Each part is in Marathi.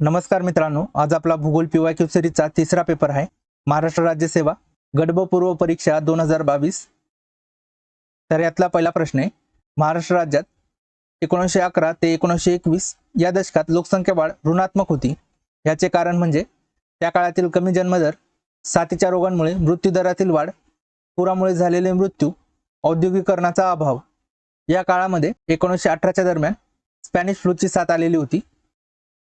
नमस्कार मित्रांनो, आज आपला भूगोल PYQ सिरीजचा तिसरा पेपर आहे. महाराष्ट्र राज्य सेवा गडब पूर्व परीक्षा 2022. तर यातला पहिला प्रश्न आहे, महाराष्ट्र राज्यात 1911 ते 1921 या दशकात लोकसंख्या वाढ ऋणात्मक होती. याचे कारण म्हणजे त्या काळातील कमी जन्मदर, साथीच्या रोगांमुळे मृत्यूदरातील वाढ, पुरामुळे झालेले मृत्यू, औद्योगिकरणाचा अभाव. या काळामध्ये 1918च्या दरम्यान स्पॅनिश फ्लूची साथ आलेली होती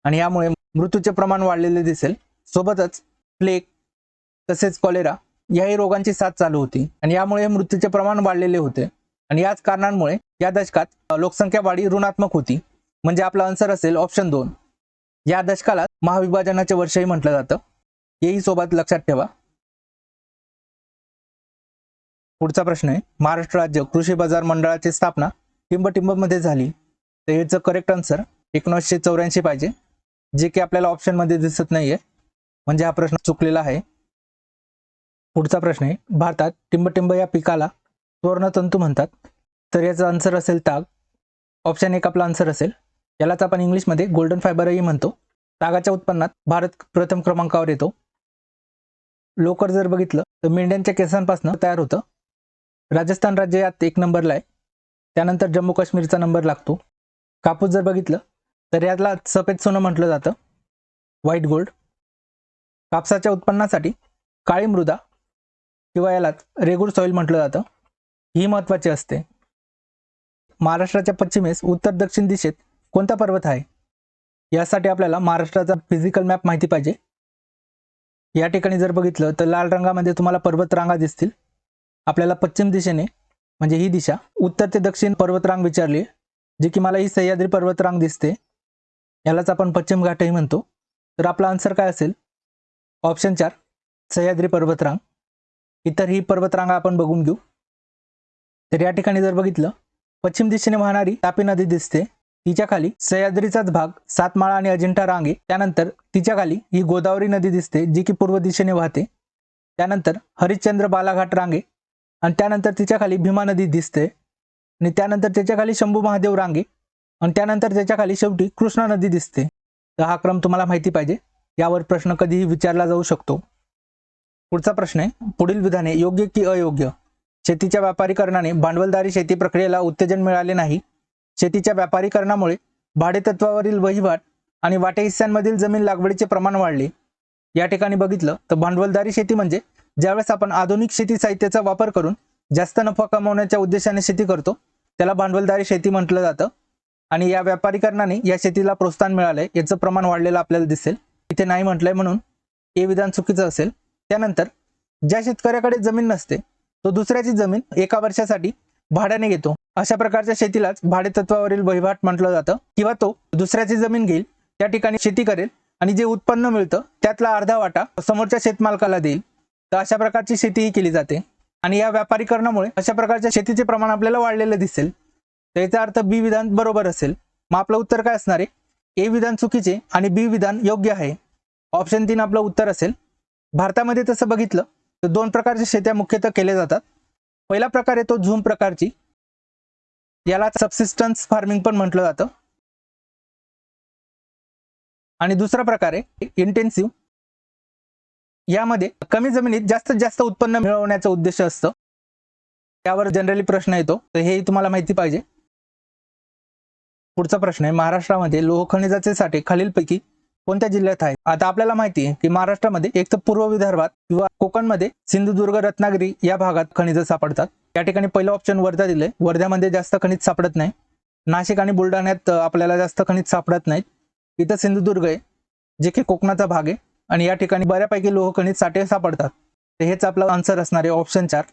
आणि यामुळे मृत्यूचे प्रमाण वाढलेले दिसेल. सोबतच प्लेग तसेच कॉलेरा याही रोगांची साथ चालू होती आणि यामुळे मृत्यूचे प्रमाण वाढलेले होते आणि याच कारणांमुळे या दशकात लोकसंख्या वाढी ऋणात्मक होती. म्हणजे आपला आन्सर असेल ऑप्शन 2. या दशकाला महाविभाजनाचे वर्षही म्हटलं जातं, हेही सोबत लक्षात ठेवा. पुढचा प्रश्न आहे, महाराष्ट्र राज्य कृषी बाजार मंडळाची स्थापना टिंबटिंबमध्ये झाली. तर याचं करेक्ट आन्सर 1984 पाहिजे, जे की आपल्याला ऑप्शन मध्ये दिसत नाहीये, म्हणजे हा प्रश्न चुकलेला आहे. पुढचा प्रश्न आहे, भारतात टिंबटिंब या पिकाला सुवर्णतंतू म्हणतात. तर याचा आन्सर असेल ताग. ऑप्शन 1 आपला आन्सर असेल. यालाच आपण इंग्लिशमध्ये गोल्डन फायबरही म्हणतो. तागाच्या उत्पन्नात भारत प्रथम क्रमांकावर येतो. लोकर जर बघितलं तर मेंढ्यांच्या केसांपासून तयार होतं. राजस्थान राज्य यात 1 नंबरला आहे. त्यानंतर जम्मू काश्मीरचा नंबर लागतो. कापूस जर बघितलं तर याला सफेद सोनं म्हटलं जातं, व्हाईट गोल्ड. कापसाच्या उत्पन्नासाठी काळी मृदा किंवा याला रेगूर सॉइल म्हटलं जातं, ही महत्त्वाची असते. महाराष्ट्राच्या पश्चिमेस उत्तर दक्षिण दिशेत कोणता पर्वत आहे? यासाठी आपल्याला महाराष्ट्राचा फिजिकल मॅप माहिती पाहिजे. या ठिकाणी जर बघितलं तर लाल रंगामध्ये तुम्हाला पर्वतरांगा दिसतील. आपल्याला पश्चिम दिशेने म्हणजे ही दिशा उत्तर ते दक्षिण पर्वतरांग विचारली, जी की मला ही सह्याद्री पर्वतरांग दिसते. यालाच आपण पश्चिम घाटही म्हणतो. तर आपला आन्सर काय असेल? ऑप्शन 4 सह्याद्री पर्वतरांग. इतर ही पर्वतरांगा आपण बघून घेऊ. तर या ठिकाणी जर बघितलं, पश्चिम दिशेने वाहणारी तापी नदी दिसते. तिच्या खाली सह्याद्रीचाच भाग सातमाळा आणि अजिंठा रांगे. त्यानंतर तिच्या खाली ही गोदावरी नदी दिसते, जी की पूर्व दिशेने वाहते. त्यानंतर हरिश्चंद्र बालाघाट रांगे आणि त्यानंतर तिच्या खाली भीमा नदी दिसते आणि त्यानंतर त्याच्या खाली शंभू महादेव रांगे आणि त्यानंतर त्याच्या खाली शेवटी कृष्णा नदी दिसते. तर हा क्रम तुम्हाला माहिती पाहिजे. यावर प्रश्न कधीही विचारला जाऊ शकतो. पुढचा प्रश्न आहे, पुढील विधाने योग्य की अयोग्य? शेतीच्या व्यापारीकरणाने भांडवलदारी शेती प्रक्रियेला उत्तेजन मिळाले नाही. शेतीच्या व्यापारीकरणामुळे भाडेतत्वावरील वहिवाट आणि वाटे हिस्स्यांमधील जमीन लागवडीचे प्रमाण वाढले. या ठिकाणी बघितलं तर भांडवलदारी शेती म्हणजे ज्यावेळेस आपण आधुनिक शेती साहित्याचा वापर करून जास्त नफा कमवण्याच्या उद्देशाने शेती करतो, त्याला भांडवलदारी शेती म्हटलं जातं. आणि या व्यापारीकरणाने या शेतीला प्रोत्साहन मिळालंय, याचं प्रमाण वाढलेलं आपल्याला दिसेल. इथे नाही म्हटलंय म्हणून हे विधान चुकीचं असेल. त्यानंतर ज्या शेतकऱ्याकडे जमीन नसते तो दुसऱ्याची जमीन एका वर्षासाठी भाड्याने घेतो, अशा प्रकारच्या शेतीलाच भाडेतत्वावरील वहिवाट म्हटलं जातं. किंवा तो दुसऱ्याची जमीन घेईल, त्या ठिकाणी शेती करेल आणि जे उत्पन्न मिळतं त्यातला अर्धा वाटा समोरच्या शेतमालकाला देईल. तर अशा प्रकारची शेतीही केली जाते आणि या व्यापारीकरणामुळे अशा प्रकारच्या शेतीचे प्रमाण आपल्याला वाढलेलं दिसेल. तर याचा अर्थ बी विधान बरोबर असेल. मग आपलं उत्तर काय असणार आहे? ए विधान चुकीचे आणि बी विधान योग्य आहे. ऑप्शन 3 आपलं उत्तर असेल. भारतामध्ये तसं बघितलं तर 2 प्रकारच्या शेत्या मुख्यतः केल्या जातात. पहिला प्रकार आहे तो झूम प्रकारची, याला सबसिस्टन्स फार्मिंग पण म्हटलं जातं. आणि दुसरा प्रकार आहे इंटेन्सिव्ह. यामध्ये कमी जमिनीत जास्तीत जास्त उत्पन्न मिळवण्याचा उद्देश असतं. यावर जनरली प्रश्न येतो, तर हेही तुम्हाला माहिती पाहिजे. पुढचा प्रश्न आहे, महाराष्ट्रामध्ये लोह खनिजाचे साठे खालीलपैकी कोणत्या जिल्ह्यात आहे? आता आपल्याला माहिती आहे की महाराष्ट्रामध्ये एक तर पूर्व विदर्भात किंवा कोकणमध्ये सिंधुदुर्ग, रत्नागिरी या भागात खनिज सापडतात. या ठिकाणी पहिलं ऑप्शन वर्धा दिलंय. वर्ध्यामध्ये जास्त खनिज सापडत नाही. नाशिक आणि बुलढाण्यात आपल्याला जास्त खनिज सापडत नाहीत. इथं सिंधुदुर्ग आहे, जे की कोकणाचा भाग आहे आणि या ठिकाणी बऱ्यापैकी लोह खनिज साठे सापडतात. तर हेच आपलं आन्सर असणार आहे, ऑप्शन 4.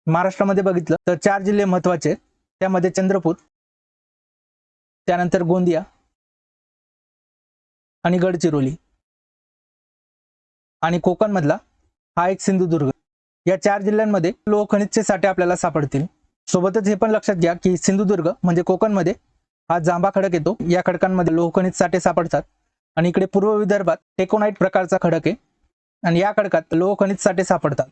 महाराष्ट्रामध्ये बघितलं तर 4 जिल्हे महत्वाचे आहेत. त्यामध्ये चंद्रपूर, त्यानंतर गोंदिया आणि गडचिरोली आणि कोकण मधला हा एक सिंधुदुर्ग. या 4 जिल्ह्यांमध्ये लोह खनिजचे साठे आपल्याला सापडतील. सोबतच हे पण लक्षात घ्या की सिंधुदुर्ग म्हणजे कोकणमध्ये हा जांभा खडक येतो. या खडकांमध्ये लोह खनिज साठे सापडतात आणि इकडे पूर्व विदर्भात टेकोनाइट प्रकारचा खडक आहे आणि या खडकात लोह खनिज साठे सापडतात.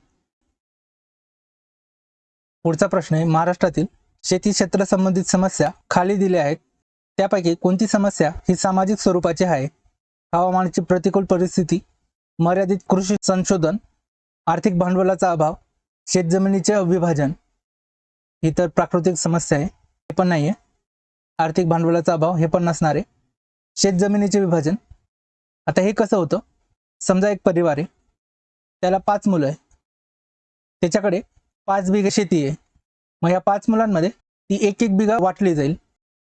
पुढचा प्रश्न आहे, महाराष्ट्रातील शेती क्षेत्र संबंधित समस्या खाली दिल्या आहेत. त्यापैकी कोणती समस्या ही सामाजिक स्वरूपाची आहे? हवामानाची प्रतिकूल परिस्थिती, मर्यादित कृषी संशोधन, आर्थिक भांडवलाचा अभाव, शेतजमिनीचे अविभाजन. ही तर प्राकृतिक समस्या आहे, हे पण नाहीये. आर्थिक भांडवलाचा अभाव हे पण नसणार आहे. शेतजमिनीचे विभाजन. आता हे कसं होतं, समजा एक परिवार आहे, त्याला 5 मुलं आहे, त्याच्याकडे 5 बिघे शेती आहे. मग या 5 मुलांमध्ये ती एक एक बिघा वाटली जाईल.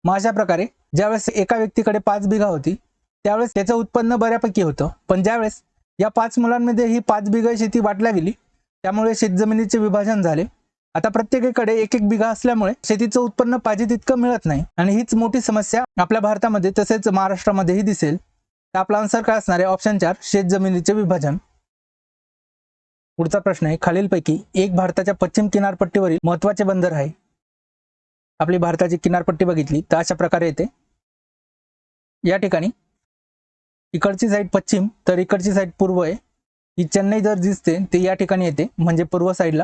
मग अशा प्रकारे ज्यावेळेस एका व्यक्तीकडे 5 बिघा होती त्यावेळेस त्याचं उत्पन्न बऱ्यापैकी होतं. पण ज्यावेळेस या 5 मुलांमध्ये ही 5 बिघा शेती वाटल्या गेली, त्यामुळे शेतजमिनीचे विभाजन झाले. आता प्रत्येकाकडे एक एक बिघा असल्यामुळे शेतीचं उत्पन्न पाहिजे तितकं मिळत नाही, आणि हीच मोठी समस्या आपल्या भारतामध्ये तसेच महाराष्ट्रामध्येही दिसेल. तर आपला आन्सर काय असणार आहे? ऑप्शन 4, शेतजमिनीचे विभाजन. पुढचा प्रश्न आहे, खालीलपैकी एक भारताच्या पश्चिम किनारपट्टीवरील महत्त्वाचे बंदर आहे. आपली भारताची किनारपट्टी बघितली तर अशा प्रकारे येते. या ठिकाणी इकडची साईड पश्चिम तर इकडची साईड पूर्व आहे. ही चेन्नई जर दिसते ते या ठिकाणी येते म्हणजे पूर्व साईडला.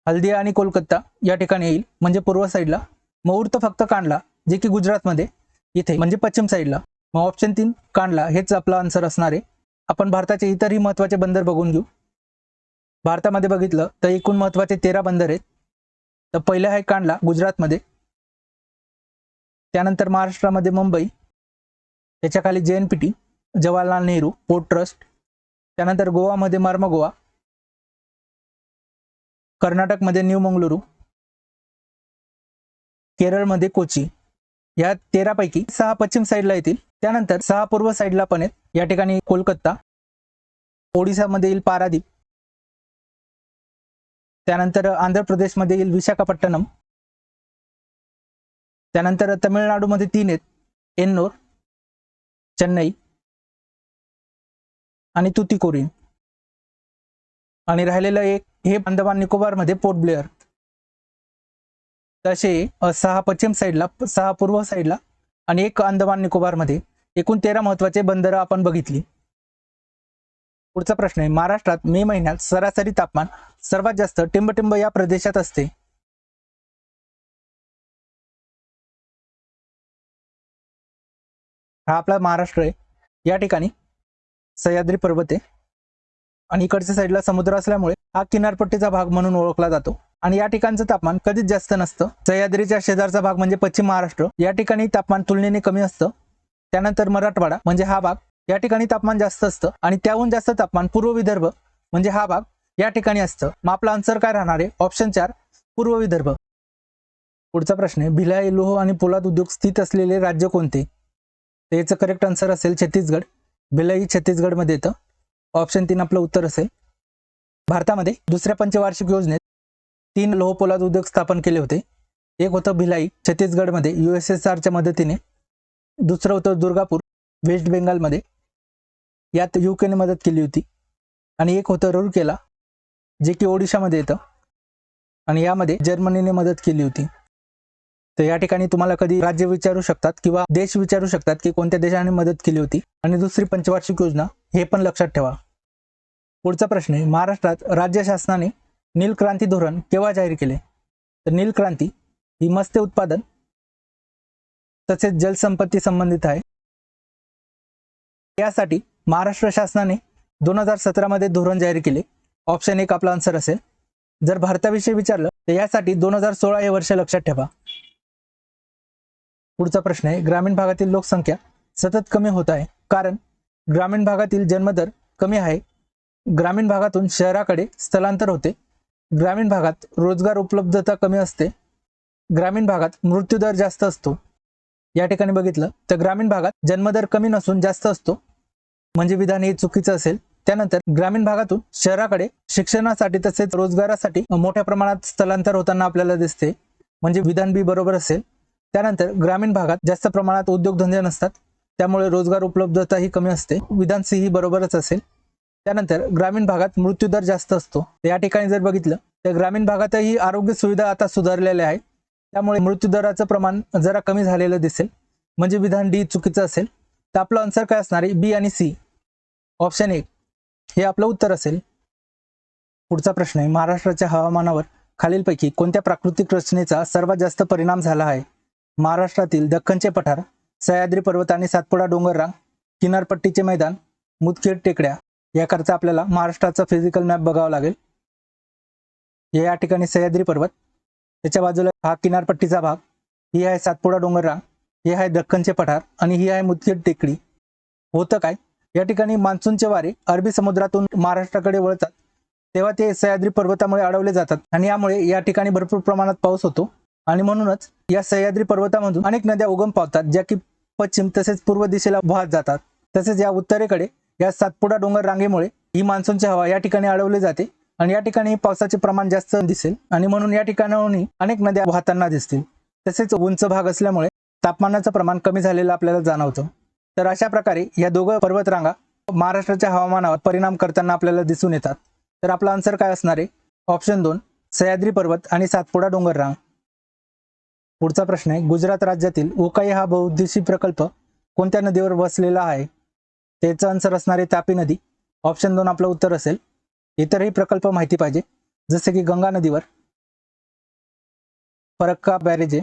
हल्दिया आणि कोलकाता या ठिकाणी येईल म्हणजे पूर्व साईडला. मग उरतं फक्त कांडला जे की गुजरातमध्ये इथे म्हणजे पश्चिम साईडला. मग ऑप्शन 3 कांडला हेच आपला आन्सर असणार आहे. आपण भारताचे इतरही महत्त्वाचे बंदर बघून घेऊ. भारतामध्ये बघितलं तर एकूण महत्त्वाचे 13 बंदर आहेत. तर पहिलं आहे कांडला गुजरातमध्ये, त्यानंतर महाराष्ट्रामध्ये मुंबई, त्याच्याखाली JNPT Jawaharlal Nehru port trust, त्यानंतर गोवामध्ये मार्मगोवा, कर्नाटकमध्ये न्यू मंगळुरू, केरळमध्ये कोची. या 13 पैकी 6 पश्चिम साईडला येतील. त्यानंतर 6 पूर्व साईडला पण आहेत. या ठिकाणी कोलकाता, ओडिसामध्ये येईल पारादीप, त्यानंतर आंध्र प्रदेशमध्ये येईल विशाखापट्टणम, त्यानंतर तमिळनाडूमध्ये 3 आहेत, एन्नोर, चेन्नई आणि तुतीकोरीन, आणि राहिलेलं एक हे अंदमान निकोबारमध्ये पोर्ट ब्लेअर. तसे 6 पश्चिम साईडला, 6 पूर्व साईडला आणि एक अंदमान निकोबारमध्ये एकूण 13 महत्त्वाचे बंदरं आपण बघितली. पुढचा प्रश्न आहे, महाराष्ट्रात मे महिन्यात सरासरी तापमान सर्वात जास्त टिंबटिंब या प्रदेशात असते. हा आपला महाराष्ट्र आहे. या ठिकाणी सह्याद्री पर्वत आहे आणि इकडच्या साईडला समुद्र असल्यामुळे हा किनारपट्टीचा भाग म्हणून ओळखला जातो. आणि या ठिकाणचं तापमान कधीच जास्त नसतं. सह्याद्रीच्या शेजारचा भाग म्हणजे पश्चिम महाराष्ट्र, या ठिकाणी तापमान तुलनेने कमी असतं. त्यानंतर मराठवाडा म्हणजे हा भाग, या ठिकाणी तापमान जास्त असतं. आणि त्याहून जास्त तापमान पूर्व विदर्भ म्हणजे हा भाग या ठिकाणी असतं. मग आपला आन्सर काय राहणार आहे? ऑप्शन 4 पूर्व विदर्भ. पुढचा प्रश्न आहे, भिलाई लोह आणि पोलाद उद्योग स्थित असलेले राज्य कोणते? तर याचं करेक्ट आन्सर असेल छत्तीसगड. भिलाई छत्तीसगडमध्ये येतं. ऑप्शन 3 आपलं उत्तर असेल. भारतामध्ये दुसऱ्या पंचवार्षिक योजनेत 3 लोह पोलाद उद्योग स्थापन केले होते. एक होतं भिलाई छत्तीसगडमध्ये USSRच्या मदतीने, दुसरं होतं दुर्गापूर वेस्ट बेंगालमध्ये, यात UK ने मदत केली होती, आणि एक होतं रूरकेला जे की ओडिशामध्ये येतं आणि यामध्ये जर्मनीने मदत केली होती. तर या ठिकाणी तुम्हाला कधी राज्य विचारू शकतात किंवा देश विचारू शकतात की कोणत्या देशाने मदत केली होती. आणि दुसरी पंचवार्षिक योजना हे पण लक्षात ठेवा. पुढचा प्रश्न आहे, महाराष्ट्रात राज्य शासनाने नील क्रांती धोरण केव्हा जाहीर केले? तर नील क्रांती ही मत्स्य उत्पादन तसेच जलसंपत्ती संबंधित आहे. यासाठी महाराष्ट्र शासनाने 2017 मध्ये धोरण जाहीर केले. ऑप्शन 1 आपला आन्सर असेल. जर भारताविषयी विचारलं तर यासाठी 2016 हे वर्ष लक्षात ठेवा. पुढचा प्रश्न आहे, ग्रामीण भागातील लोकसंख्या सतत कमी होत आहे, कारण ग्रामीण भागातील जन्मदर कमी आहे, ग्रामीण भागातून शहराकडे स्थलांतर होते, ग्रामीण भागात रोजगार उपलब्धता कमी असते, ग्रामीण भागात मृत्यूदर जास्त असतो. या ठिकाणी बघितलं तर ग्रामीण भागात जन्मदर कमी नसून जास्त असतो, म्हणजे विधान हे चुकीचं असेल. त्यानंतर ग्रामीण भागातून शहराकडे शिक्षणासाठी तसेच रोजगारासाठी मोठ्या प्रमाणात स्थलांतर होताना आपल्याला दिसते, म्हणजे विधान बी बरोबर असेल. त्यानंतर ग्रामीण भागात जास्त प्रमाणात उद्योगधंदे नसतात, त्यामुळे रोजगार उपलब्धता ही कमी असते, विधान सी ही बरोबरच असेल. त्यानंतर ग्रामीण भागात मृत्यूदर जास्त असतो. या ठिकाणी जर बघितलं तर ग्रामीण भागातही आरोग्य सुविधा आता सुधारलेल्या आहे, त्यामुळे मृत्यूदराचं प्रमाण जरा कमी झालेलं दिसेल, म्हणजे विधान डी चुकीचं असेल. तर आपलं आन्सर काय असणार आहे? बी आणि सी, ऑप्शन 1 हे आपलं उत्तर असेल. पुढचा प्रश्न आहे, महाराष्ट्राच्या हवामानावर खालीलपैकी कोणत्या प्राकृतिक रचनेचा सर्वात जास्त परिणाम झाला आहे? महाराष्ट्रातील दख्खनचे पठार, सह्याद्री पर्वत आणि सातपुडा डोंगररांग, किनारपट्टीचे मैदान, मुदखेड टेकड्या याकरता आपल्याला महाराष्ट्राचा फिजिकल मॅप बघावा लागेल. या ठिकाणी सह्याद्री पर्वत, त्याच्या बाजूला हा किनारपट्टीचा भाग, ही आहे सातपुडा डोंगररांग, हे आहे दख्खनचे पठार आणि ही आहे मुदखेड टेकडी. होतं काय, या ठिकाणी मान्सूनचे वारे अरबी समुद्रातून महाराष्ट्राकडे वळतात तेव्हा ते सह्याद्री पर्वतामुळे अडवले जातात आणि यामुळे या ठिकाणी भरपूर प्रमाणात पाऊस होतो आणि म्हणूनच या सह्याद्री पर्वतामधून अनेक नद्या उगम पावतात ज्या की पश्चिम तसेच पूर्व दिशेला वाहत जातात. तसेच या उत्तरेकडे या सातपुडा डोंगर रांगेमुळे ही मान्सूनची हवा या ठिकाणी अडवली जाते आणि या ठिकाणी पावसाचे प्रमाण जास्त दिसेल आणि म्हणून या ठिकाणाहून अनेक नद्या वाहताना दिसतील. तसेच उंच भाग असल्यामुळे तापमानाचं प्रमाण कमी झालेलं आपल्याला जाणवतं. तर अशा प्रकारे या दोघं पर्वतरांगा महाराष्ट्राच्या हवामानावर परिणाम करताना आपल्याला दिसून येतात. तर आपला आन्सर काय असणार आहे? ऑप्शन 2 सह्याद्री पर्वत आणि सातपुडा डोंगररांग. पुढचा प्रश्न आहे, गुजरात राज्यातील उकाई हा बहुउद्देशीय प्रकल्प कोणत्या नदीवर वसलेला आहे? त्याचं आन्सर असणार आहे तापी नदी. ऑप्शन 2 आपलं उत्तर असेल. इतरही प्रकल्प माहिती पाहिजे जसे की गंगा नदीवर, फरक्का बॅरेज आहे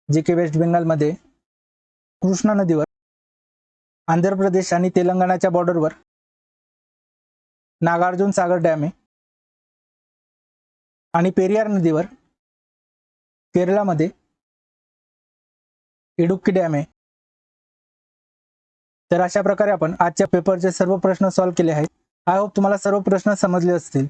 जे की वेस्ट बेंगालमध्ये, कृष्णा नदीवर, आंध्र प्रदेश आणि तेलंगणाच्या बॉर्डरवर, नागार्जुन सागर डॅम आहे आणि पेरियार नदीवर केरळामध्ये इडुक्की डॅम आहे. तर अशा प्रकारे आपण आजच्या पेपरचे सर्व प्रश्न सॉल्व्ह केले आहेत. आय होप तुम्हाला सर्व प्रश्न समजले असतील.